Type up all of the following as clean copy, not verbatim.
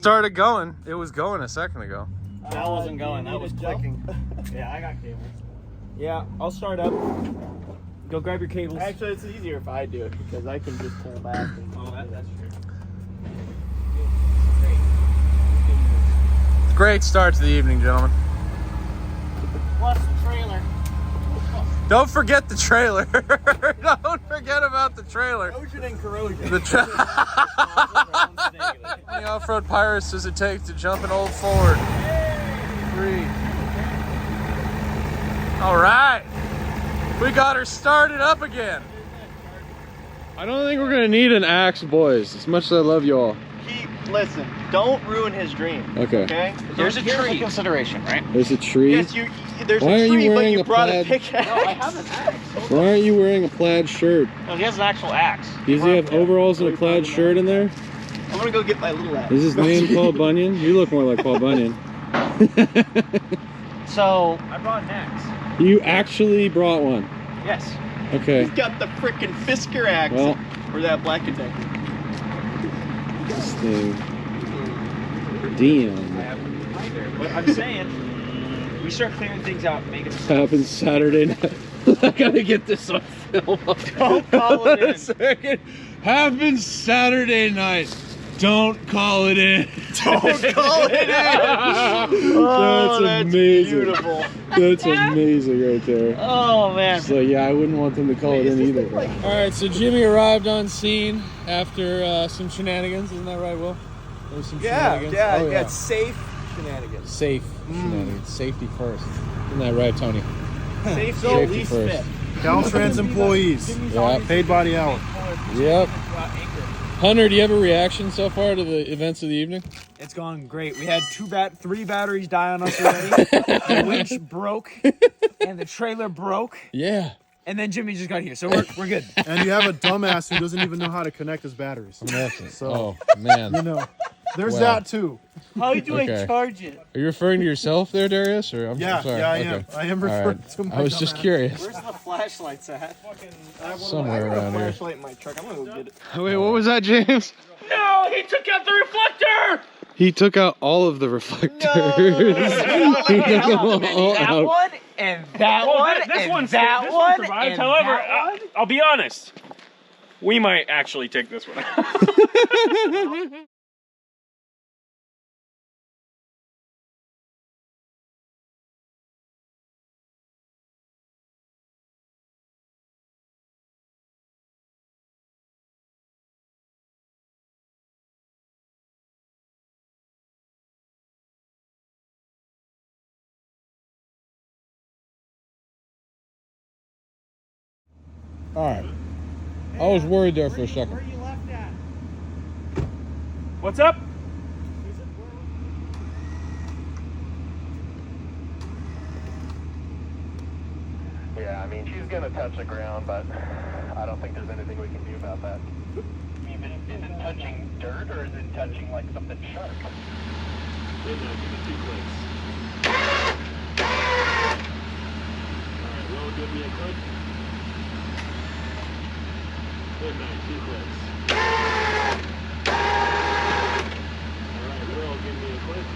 Started going. It was going a second ago. That wasn't going. That was clicking. Yeah, I got cables. Yeah, I'll start up. Go grab your cables. Actually, it's easier if I do it because I can just pull back. And that's true. Great start to the evening, gentlemen. Plus the trailer. Don't forget the trailer. Don't forget about the trailer. Ocean and corrosion. The How many off-road pirates does it take to jump an old Ford? 3. All right. We got her started up again. I don't think we're going to need an axe, boys, as much as I love you all. Listen, don't ruin his dream. Okay. Okay? Here's a consideration, right? There's a tree? Yes, there's a tree, but you brought a pickaxe. No, I have an axe. Why aren't you wearing a plaid shirt? No, he has an actual axe. Does he have overalls and a plaid shirt in there? I'm gonna go get my little axe. Is his name Paul Bunyan? You look more like Paul Bunyan. So, I brought an axe. You actually brought one? Yes. Okay. He's got the frickin' Fisker axe. Well, or that Black & Decker. this thing. Damn. But I'm saying, we start clearing things out, making stuff. Happens Saturday night. I gotta get this on film. Don't call it in. Second. Happens Saturday night. Don't call it in. Don't call it in. Oh, that's amazing. Beautiful. That's amazing right there. Oh, man. So yeah, I wouldn't want them to call it in either. All right, so Jimmy arrived on scene after some shenanigans. Isn't that right, Will? There was some shenanigans. Yeah, safe shenanigans. Safe shenanigans. Safety first. Isn't that right, Tony? Safety Safety at least first. fit. Caltrans employees. Yep. Paid by the hour. Yep. Hunter, do you have a reaction so far to the events of the evening? It's gone great. We had 3 batteries die on us already. The winch broke, and the trailer broke. Yeah. And then Jimmy just got here, so we're good. And you have a dumbass who doesn't even know how to connect his batteries. So, Oh, man. you know, there's Wow. that too. How do Okay. I charge it? Are you referring to yourself there, Darius? Or I'm Yeah, sorry. yeah, I Okay. am. I am All referring right. to my I was just dumbass. curious. Where's the flashlights at? Somewhere I got a around here. flashlight in my truck. I'm gonna go get it. Wait, what was that, James? No, he took out the reflector! He took out all of the reflectors. He took them all That out. one, and that Well, one, this and one that this one, survived. and However, that one. I'll be honest. We might actually take this one. All right. I was worried there for a second. Where you left at? What's up? Yeah, I mean, she's gonna touch the ground, but I don't think there's anything we can do about that. I mean, is it touching dirt or is it touching like something sharp? Give me 2 clicks. Alright, Will, give me a click. Midnight, 2 clicks. Alright, Will, give me a click.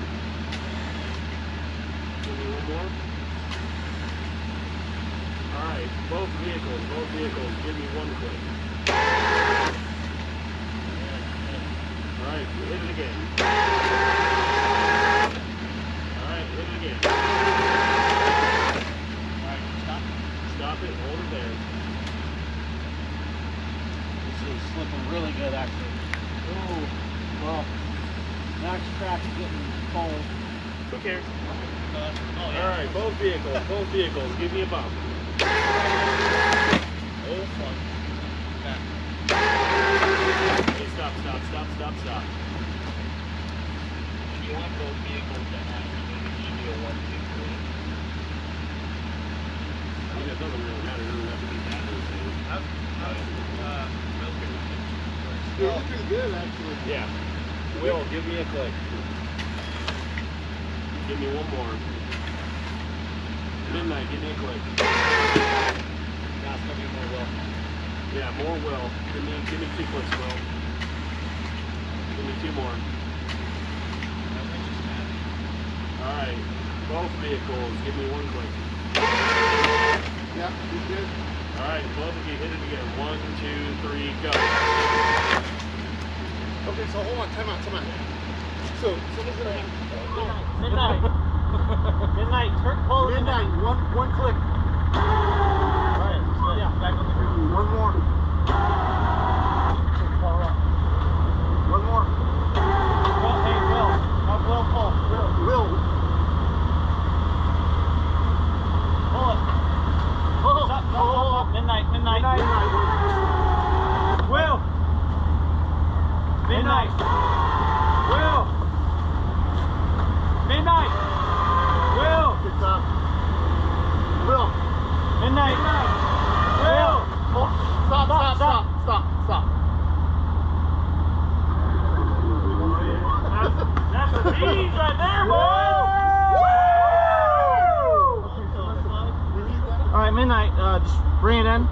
Give me one more. Alright, both vehicles, give me 1 click. Alright, hit it again. Alright, hit it again. Alright, stop it, hold it there. This is slipping really good, actually. Oh, well, Max track is getting cold. Who cares? Yeah. Alright, both vehicles, give me a bump. Oh, fuck. Hey, stop. You want both vehicles to have maybe a 1, 2, 3. I mean, it doesn't really matter, it doesn't have to be that thing. Yeah, pretty good, actually. Yeah. Will, give me a click. Give me one more. Midnight, give me a click. That's gonna be more well. Yeah, more Will. Give me 2 clicks, Will. Give me 2 more. Alright, both vehicles, give me one click. Yeah, you did. Alright, both of you hit it again. 1, 2, 3, go. Okay, so hold on, time out. So someone's gonna have Midnight. Midnight. Pull it. midnight, one click. Right. Yeah. Back on the group. One more. One more. Will, hey, Will. Will, pull. Will. Pull it. Stop. Midnight. Will. Midnight. Will. Midnight. Will. Good job. Will. Midnight. Will. Stop. That's a bees right there, boys. All right, Midnight. Just bring it in.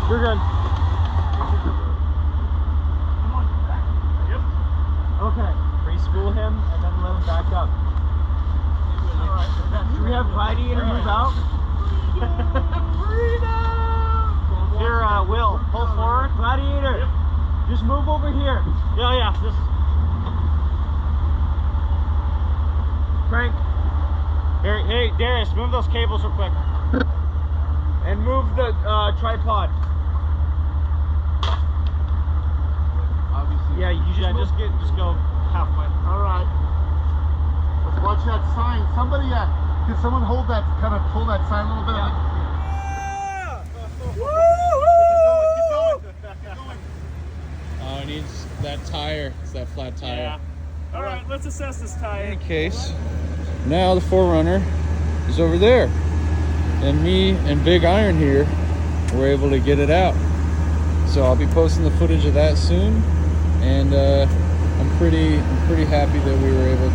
You're good. Yep. Okay. Re-spool him and then let him back up. Alright. Do we have Gladiator move out? Freedom! Here, Will, pull forward. Gladiator! Yep. Just move over here. Yeah. Just crank. Here, hey, Darius, move those cables real quick. And move the tripod. Obviously. Yeah, you just go halfway. All right. Let's watch that sign. Somebody, can someone hold that, kind of pull that sign a little bit? Keep going. Oh, it needs that tire. It's that flat tire. Yeah. Alright, let's assess this In tire. any case, now the 4Runner is over there. And me and Big Iron here were able to get it out. So I'll be posting the footage of that soon. And I'm pretty happy that we were able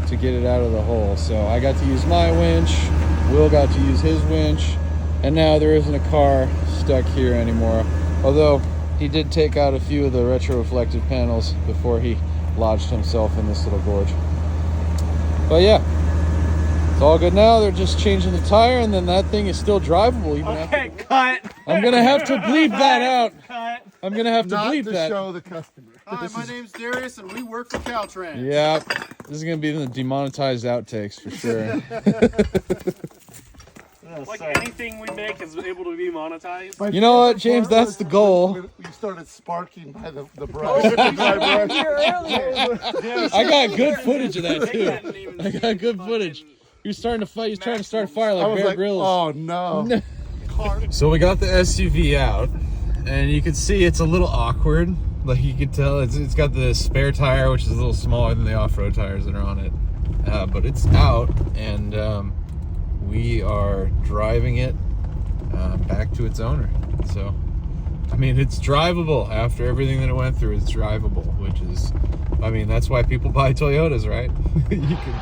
to get it out of the hole. So I got to use my winch, Will got to use his winch, and now there isn't a car stuck here anymore. Although he did take out a few of the retroreflective panels before he lodged himself in this little gorge. But yeah, it's all good now. They're just changing the tire, and then that thing is still drivable even Okay, after. cut. I'm gonna have to bleep that out. Cut. I'm gonna have to Not bleep to that. show the customer. Hi, my name's Darius, and we work for Caltrans. Yeah, this is gonna be the demonetized outtakes for sure. Like anything we make is able to be monetized. My You know what, favorite James? part That's was the goal. when you started sparking by the brush. The dry brush. I got good footage of that too. I got good footage. He was starting to fight. He was trying to start a fire I like was Bear like, Grylls. oh no. So we got the SUV out, and you can see it's a little awkward. Like you can tell, it's got the spare tire, which is a little smaller than the off-road tires that are on it. But it's out, and we are driving it back to its owner. So, I mean, it's drivable after everything that it went through. It's drivable, which is, I mean, that's why people buy Toyotas, right? You can